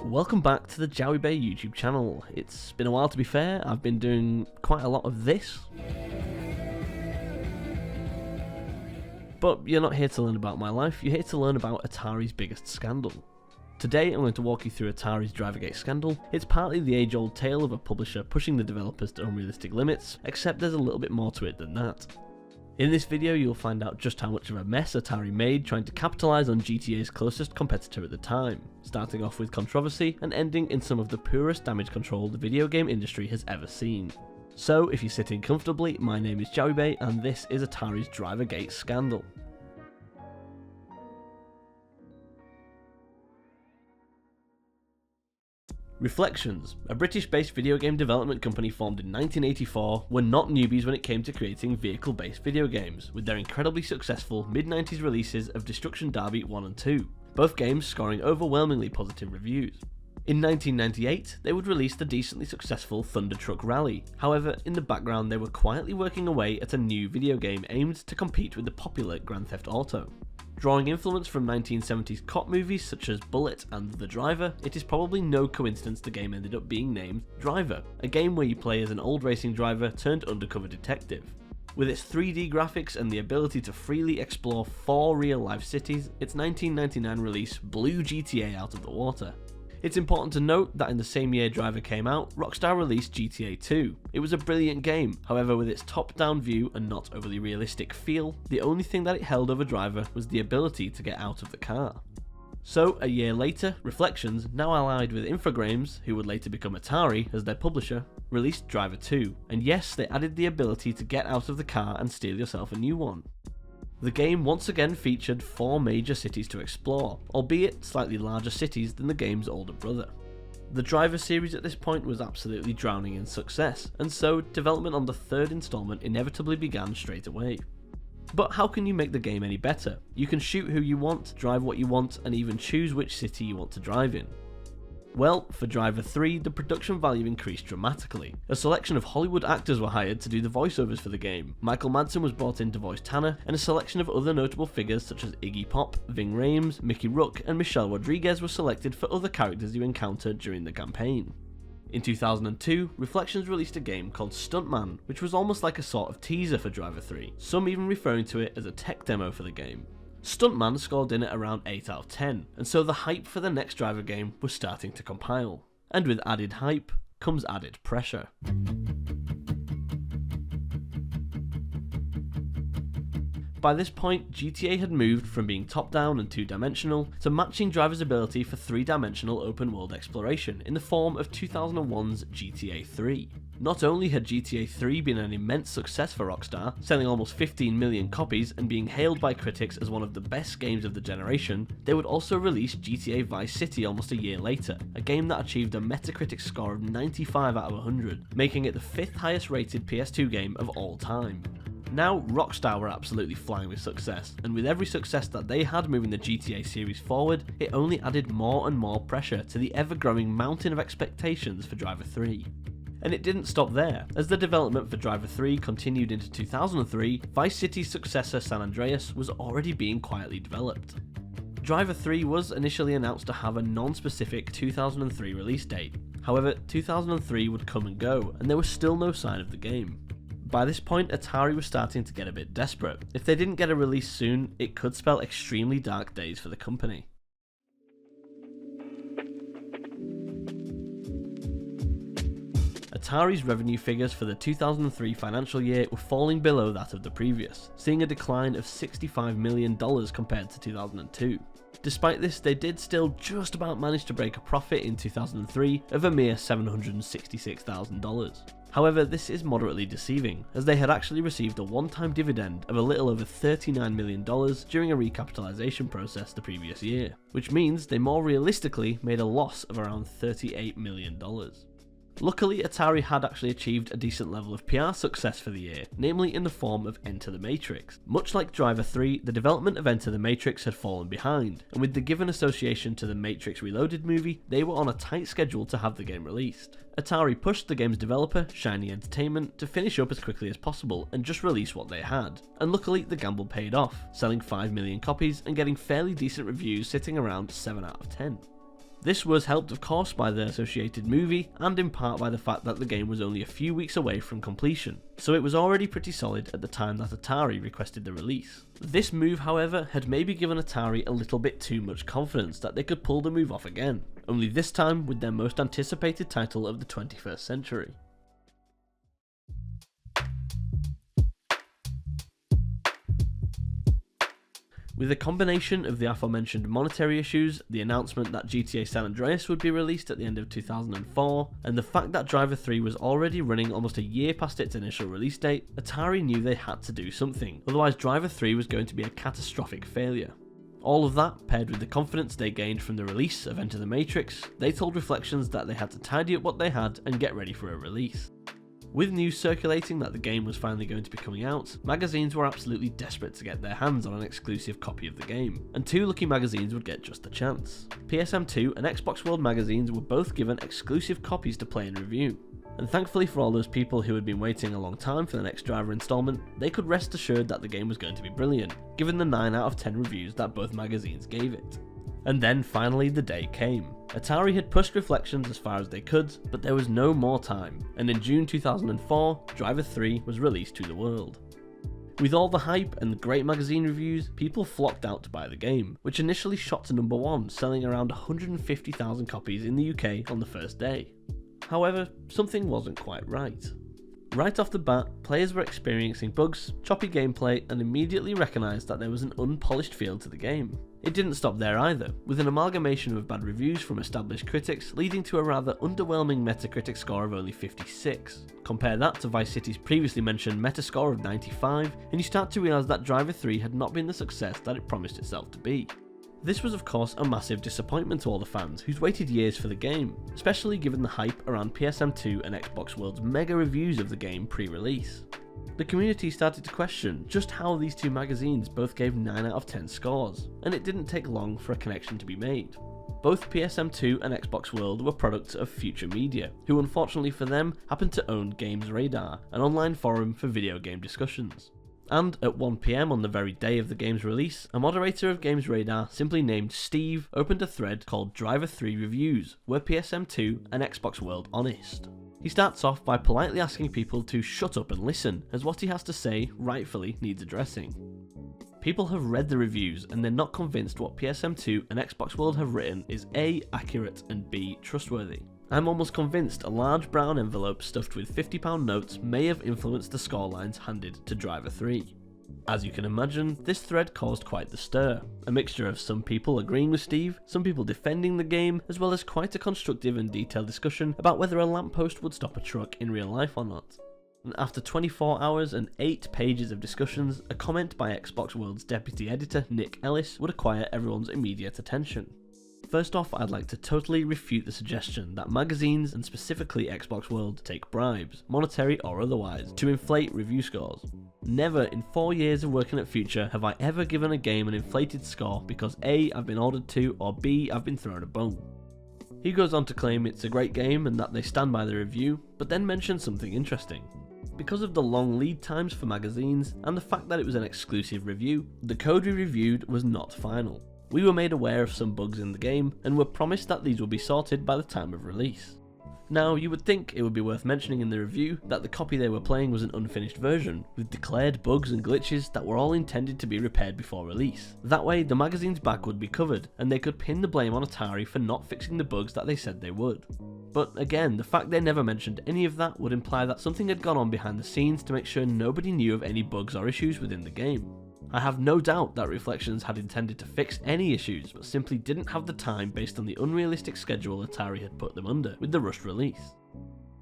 Welcome back to the Jowie Bay YouTube channel. It's been a while, to be fair. I've been doing quite a lot of this. But you're not here to learn about my life, you're here to learn about Atari's biggest scandal. Today I'm going to walk you through Atari's Drivergate scandal. It's partly the age-old tale of a publisher pushing the developers to unrealistic limits, except there's a little bit more to it than that. In this video you'll find out just how much of a mess Atari made trying to capitalise on GTA's closest competitor at the time, starting off with controversy and ending in some of the purest damage control the video game industry has ever seen. So if you're sitting comfortably, my name is Jowie Bay and this is Atari's Drivergate scandal. Reflections, a British-based video game development company formed in 1984, were not newbies when it came to creating vehicle-based video games, with their incredibly successful mid-90s releases of Destruction Derby 1 and 2, both games scoring overwhelmingly positive reviews. In 1998, they would release the decently successful Thunder Truck Rally. However, in the background they were quietly working away at a new video game aimed to compete with the popular Grand Theft Auto. Drawing influence from 1970s cop movies such as Bullet and The Driver, it is probably no coincidence the game ended up being named Driver, a game where you play as an old racing driver turned undercover detective. With its 3D graphics and the ability to freely explore 4 real-life cities, its 1999 release blew GTA out of the water. It's important to note that in the same year Driver came out, Rockstar released GTA 2. It was a brilliant game, however with its top-down view and not overly realistic feel, the only thing that it held over Driver was the ability to get out of the car. So a year later, Reflections, now allied with Infogrames, who would later become Atari as their publisher, released Driver 2, and yes, they added the ability to get out of the car and steal yourself a new one. The game once again featured 4 major cities to explore, albeit slightly larger cities than the game's older brother. The Driver series at this point was absolutely drowning in success, and so development on the 3rd installment inevitably began straight away. But how can you make the game any better? You can shoot who you want, drive what you want, and even choose which city you want to drive in. Well, for Driver 3, the production value increased dramatically. A selection of Hollywood actors were hired to do the voiceovers for the game. Michael Madsen was brought in to voice Tanner, and a selection of other notable figures such as Iggy Pop, Ving Rhames, Mickey Rourke, and Michelle Rodriguez were selected for other characters you encountered during the campaign. In 2002, Reflections released a game called Stuntman, which was almost like a sort of teaser for Driver 3, some even referring to it as a tech demo for the game. Stuntman scored in at around 8 out of 10, and so the hype for the next Driver game was starting to compile. And with added hype comes added pressure. By this point, GTA had moved from being top-down and 2-dimensional to matching Driver's ability for 3-dimensional open-world exploration in the form of 2001's GTA 3. Not only had GTA 3 been an immense success for Rockstar, selling almost 15 million copies and being hailed by critics as one of the best games of the generation, they would also release GTA Vice City almost a year later, a game that achieved a Metacritic score of 95 out of 100, making it the 5th highest rated PS2 game of all time. Now, Rockstar were absolutely flying with success, and with every success that they had moving the GTA series forward, it only added more and more pressure to the ever-growing mountain of expectations for Driver 3. And it didn't stop there. As the development for Driver 3 continued into 2003, Vice City's successor San Andreas was already being quietly developed. Driver 3 was initially announced to have a non-specific 2003 release date. However, 2003 would come and go, and there was still no sign of the game. By this point, Atari was starting to get a bit desperate. If they didn't get a release soon, it could spell extremely dark days for the company. Atari's revenue figures for the 2003 financial year were falling below that of the previous, seeing a decline of $65 million compared to 2002. Despite this, they did still just about manage to break a profit in 2003 of a mere $766,000. However, this is moderately deceiving, as they had actually received a one-time dividend of a little over $39 million during a recapitalization process the previous year, which means they more realistically made a loss of around $38 million. Luckily, Atari had actually achieved a decent level of PR success for the year, namely in the form of Enter the Matrix. Much like Driver 3, the development of Enter the Matrix had fallen behind, and with the given association to the Matrix Reloaded movie, they were on a tight schedule to have the game released. Atari pushed the game's developer, Shiny Entertainment, to finish up as quickly as possible and just release what they had, and luckily the gamble paid off, selling 5 million copies and getting fairly decent reviews sitting around 7 out of 10. This was helped of course by the associated movie, and in part by the fact that the game was only a few weeks away from completion, so it was already pretty solid at the time that Atari requested the release. This move, however, had maybe given Atari a little bit too much confidence that they could pull the move off again, only this time with their most anticipated title of the 21st century. With a combination of the aforementioned monetary issues, the announcement that GTA San Andreas would be released at the end of 2004, and the fact that Driver 3 was already running almost a year past its initial release date, Atari knew they had to do something, otherwise Driver 3 was going to be a catastrophic failure. All of that, paired with the confidence they gained from the release of Enter the Matrix, they told Reflections that they had to tidy up what they had and get ready for a release. With news circulating that the game was finally going to be coming out, magazines were absolutely desperate to get their hands on an exclusive copy of the game, and two lucky magazines would get just the chance. PSM2 and Xbox World magazines were both given exclusive copies to play and review, and thankfully for all those people who had been waiting a long time for the next Driver installment, they could rest assured that the game was going to be brilliant, given the 9 out of 10 reviews that both magazines gave it. And then finally the day came. Atari had pushed Reflections as far as they could, but there was no more time, and in June 2004, Driver 3 was released to the world. With all the hype and the great magazine reviews, people flocked out to buy the game, which initially shot to number 1, selling around 150,000 copies in the UK on the first day. However, something wasn't quite right. Right off the bat, players were experiencing bugs, choppy gameplay, and immediately recognised that there was an unpolished feel to the game. It didn't stop there either, with an amalgamation of bad reviews from established critics leading to a rather underwhelming Metacritic score of only 56. Compare that to Vice City's previously mentioned Metascore of 95, and you start to realise that Driver 3 had not been the success that it promised itself to be. This was of course a massive disappointment to all the fans who'd waited years for the game, especially given the hype around PSM2 and Xbox World's mega reviews of the game pre-release. The community started to question just how these two magazines both gave 9 out of 10 scores, and it didn't take long for a connection to be made. Both PSM2 and Xbox World were products of Future Media, who unfortunately for them happened to own Games Radar, an online forum for video game discussions. And at 1 PM on the very day of the game's release, a moderator of Games Radar, simply named Steve, opened a thread called Driver 3 Reviews, were PSM2 and Xbox World honest. He starts off by politely asking people to shut up and listen, as what he has to say rightfully needs addressing. People have read the reviews and they're not convinced what PSM2 and Xbox World have written is A, accurate, and B, trustworthy. I'm almost convinced a large brown envelope stuffed with £50 notes may have influenced the scorelines handed to Driver 3. As you can imagine, this thread caused quite the stir, a mixture of some people agreeing with Steve, some people defending the game, as well as quite a constructive and detailed discussion about whether a lamppost would stop a truck in real life or not. And after 24 hours and 8 pages of discussions, a comment by Xbox World's deputy editor Nick Ellis would acquire everyone's immediate attention. First off, I'd like to totally refute the suggestion that magazines, and specifically Xbox World, take bribes, monetary or otherwise, to inflate review scores. Never in 4 years of working at Future have I ever given a game an inflated score because A, I've been ordered to, or B, I've been thrown a bone. He goes on to claim it's a great game and that they stand by the review, but then mentions something interesting. Because of the long lead times for magazines, and the fact that it was an exclusive review, the code we reviewed was not final. We were made aware of some bugs in the game, and were promised that these would be sorted by the time of release. Now, you would think it would be worth mentioning in the review that the copy they were playing was an unfinished version, with declared bugs and glitches that were all intended to be repaired before release. That way, the magazine's back would be covered, and they could pin the blame on Atari for not fixing the bugs that they said they would. But again, the fact they never mentioned any of that would imply that something had gone on behind the scenes to make sure nobody knew of any bugs or issues within the game. I have no doubt that Reflections had intended to fix any issues, but simply didn't have the time based on the unrealistic schedule Atari had put them under with the rushed release.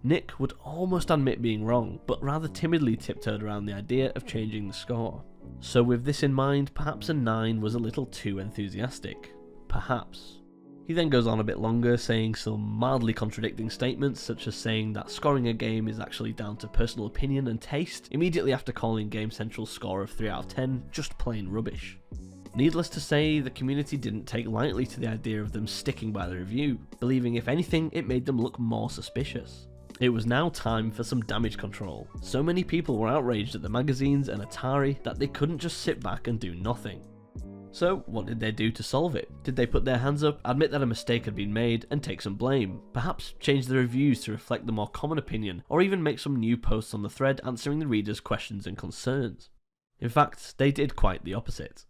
Nick would almost admit being wrong, but rather timidly tiptoed around the idea of changing the score. So with this in mind, perhaps a 9 was a little too enthusiastic. Perhaps. He then goes on a bit longer, saying some mildly contradicting statements, such as saying that scoring a game is actually down to personal opinion and taste, immediately after calling Game Central's score of 3 out of 10 just plain rubbish. Needless to say, the community didn't take lightly to the idea of them sticking by the review, believing if anything it made them look more suspicious. It was now time for some damage control. So many people were outraged at the magazines and Atari that they couldn't just sit back and do nothing. So what did they do to solve it? Did they put their hands up, admit that a mistake had been made, and take some blame? Perhaps change the reviews to reflect the more common opinion, or even make some new posts on the thread answering the readers' questions and concerns? In fact, they did quite the opposite.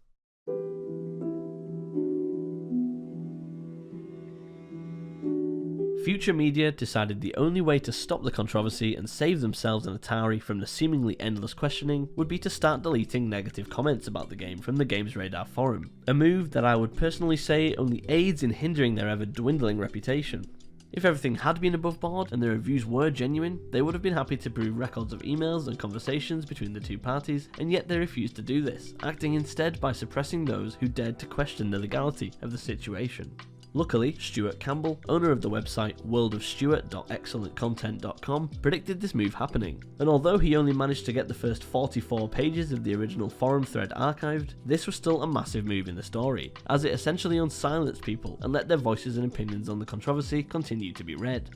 Future Media decided the only way to stop the controversy and save themselves and Atari from the seemingly endless questioning would be to start deleting negative comments about the game from the Games Radar forum, a move that I would personally say only aids in hindering their ever dwindling reputation. If everything had been above board and the reviews were genuine, they would have been happy to prove records of emails and conversations between the two parties, and yet they refused to do this, acting instead by suppressing those who dared to question the legality of the situation. Luckily, Stuart Campbell, owner of the website worldofstuart.excellentcontent.com, predicted this move happening, and although he only managed to get the first 44 pages of the original forum thread archived, this was still a massive move in the story, as it essentially unsilenced people and let their voices and opinions on the controversy continue to be read.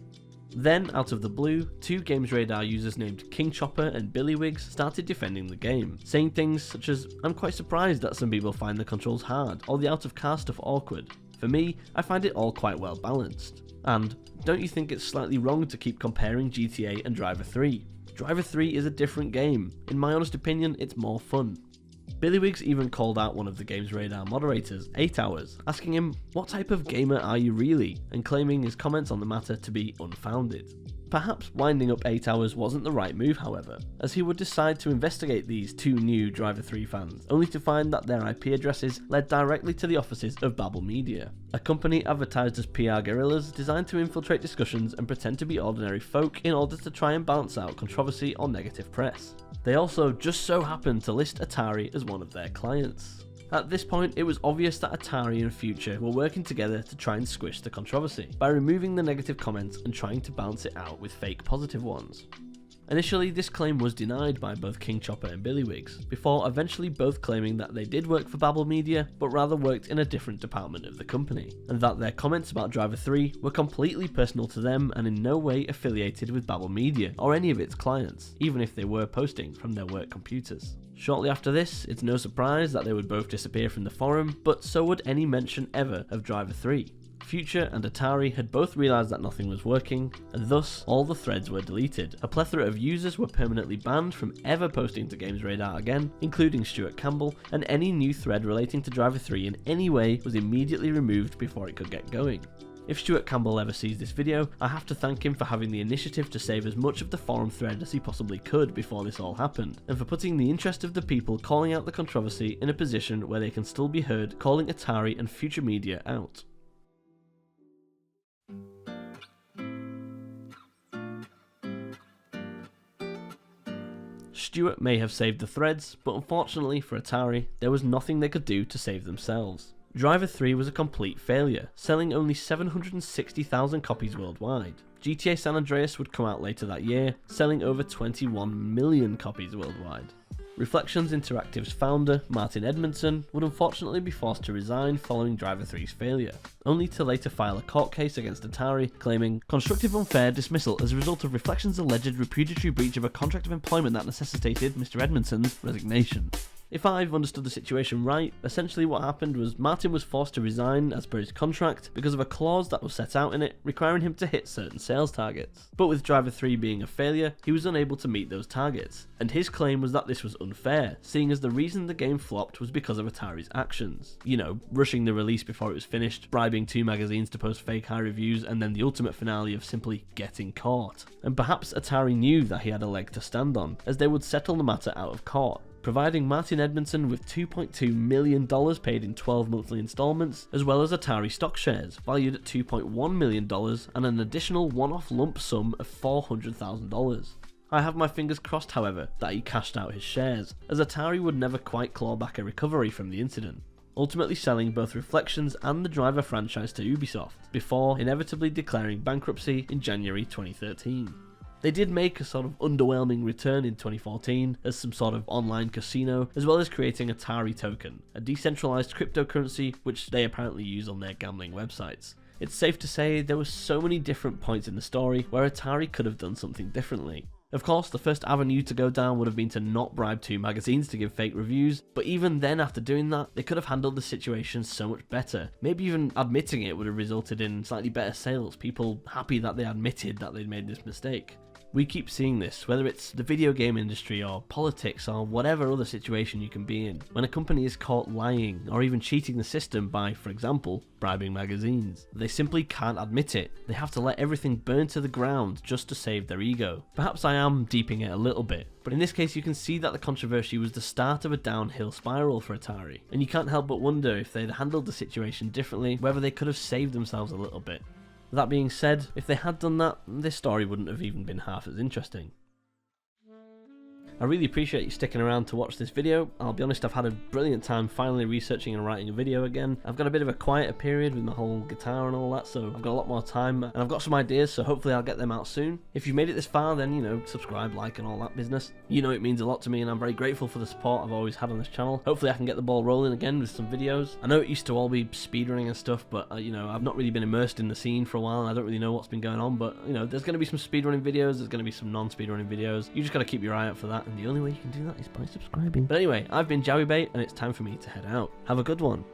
Then, out of the blue, two Games Radar users named King Chopper and Billywigs started defending the game, saying things such as, "I'm quite surprised that some people find the controls hard, or the out of car stuff awkward. For me, I find it all quite well balanced." And, "Don't you think it's slightly wrong to keep comparing GTA and Driver 3? Driver 3 is a different game. In my honest opinion, it's more fun." Billywigs even called out one of the Games Radar moderators, 8 Hours, asking him, "What type of gamer are you really?" and claiming his comments on the matter to be unfounded. Perhaps winding up 8 Hours wasn't the right move, however, as he would decide to investigate these two new Driver 3 fans, only to find that their IP addresses led directly to the offices of Babel Media, a company advertised as PR guerrillas designed to infiltrate discussions and pretend to be ordinary folk in order to try and balance out controversy or negative press. They also just so happened to list Atari as one of their clients. At this point, it was obvious that Atari and Future were working together to try and squish the controversy, by removing the negative comments and trying to balance it out with fake positive ones. Initially, this claim was denied by both King Chopper and Billywigs, before eventually both claiming that they did work for Babel Media, but rather worked in a different department of the company, and that their comments about Driver 3 were completely personal to them and in no way affiliated with Babel Media or any of its clients, even if they were posting from their work computers. Shortly after this, it's no surprise that they would both disappear from the forum, but so would any mention ever of Driver 3. Future and Atari had both realised that nothing was working, and thus all the threads were deleted. A plethora of users were permanently banned from ever posting to Games Radar again, including Stuart Campbell, and any new thread relating to Driver 3 in any way was immediately removed before it could get going. If Stuart Campbell ever sees this video, I have to thank him for having the initiative to save as much of the forum thread as he possibly could before this all happened, and for putting the interest of the people calling out the controversy in a position where they can still be heard calling Atari and Future Media out. Stuart may have saved the threads, but unfortunately for Atari, there was nothing they could do to save themselves. Driver 3 was a complete failure, selling only 760,000 copies worldwide. GTA San Andreas would come out later that year, selling over 21 million copies worldwide. Reflections Interactive's founder, Martin Edmondson, would unfortunately be forced to resign following Driver 3's failure, only to later file a court case against Atari, claiming constructive unfair dismissal as a result of Reflection's alleged repudiatory breach of a contract of employment that necessitated Mr. Edmondson's resignation. If I've understood the situation right, essentially what happened was Martin was forced to resign as per his contract because of a clause that was set out in it requiring him to hit certain sales targets. But with Driver 3 being a failure, he was unable to meet those targets, and his claim was that this was unfair, seeing as the reason the game flopped was because of Atari's actions. You know, rushing the release before it was finished, bribing 2 magazines to post fake high reviews, and then the ultimate finale of simply getting caught. And perhaps Atari knew that he had a leg to stand on, as they would settle the matter out of court, providing Martin Edmondson with $2.2 million paid in 12 monthly installments, as well as Atari stock shares valued at $2.1 million and an additional one-off lump sum of $400,000. I have my fingers crossed, however, that he cashed out his shares, as Atari would never quite claw back a recovery from the incident, ultimately selling both Reflections and the Driver franchise to Ubisoft, before inevitably declaring bankruptcy in January 2013. They did make a sort of underwhelming return in 2014 as some sort of online casino, as well as creating Atari Token, a decentralized cryptocurrency which they apparently use on their gambling websites. It's safe to say there were so many different points in the story where Atari could have done something differently. Of course, the first avenue to go down would have been to not bribe 2 magazines to give fake reviews, but even then after doing that, they could have handled the situation so much better. Maybe even admitting it would have resulted in slightly better sales, people happy that they admitted that they'd made this mistake. We keep seeing this, whether it's the video game industry or politics or whatever other situation you can be in. When a company is caught lying or even cheating the system by, for example, bribing magazines, they simply can't admit it. They have to let everything burn to the ground just to save their ego. Perhaps I am deeping it a little bit, but in this case you can see that the controversy was the start of a downhill spiral for Atari, and you can't help but wonder if they'd handled the situation differently, whether they could have saved themselves a little bit. That being said, if they had done that, this story wouldn't have even been half as interesting. I really appreciate you sticking around to watch this video. I'll be honest, I've had a brilliant time finally researching and writing a video again. I've got a bit of a quieter period with my whole guitar and all that, so I've got a lot more time, and I've got some ideas, so hopefully I'll get them out soon. If you've made it this far, then, you know, subscribe, like, and all that business. You know it means a lot to me, and I'm very grateful for the support I've always had on this channel. Hopefully I can get the ball rolling again with some videos. I know it used to all be speedrunning and stuff, but, you know, I've not really been immersed in the scene for a while, and I don't really know what's been going on, but, you know, there's going to be some speedrunning videos, there's going to be some non-speedrunning videos. You just got to keep your eye out for that, and the only way you can do that is by subscribing. But anyway, I've been Drivergate, and it's time for me to head out. Have a good one.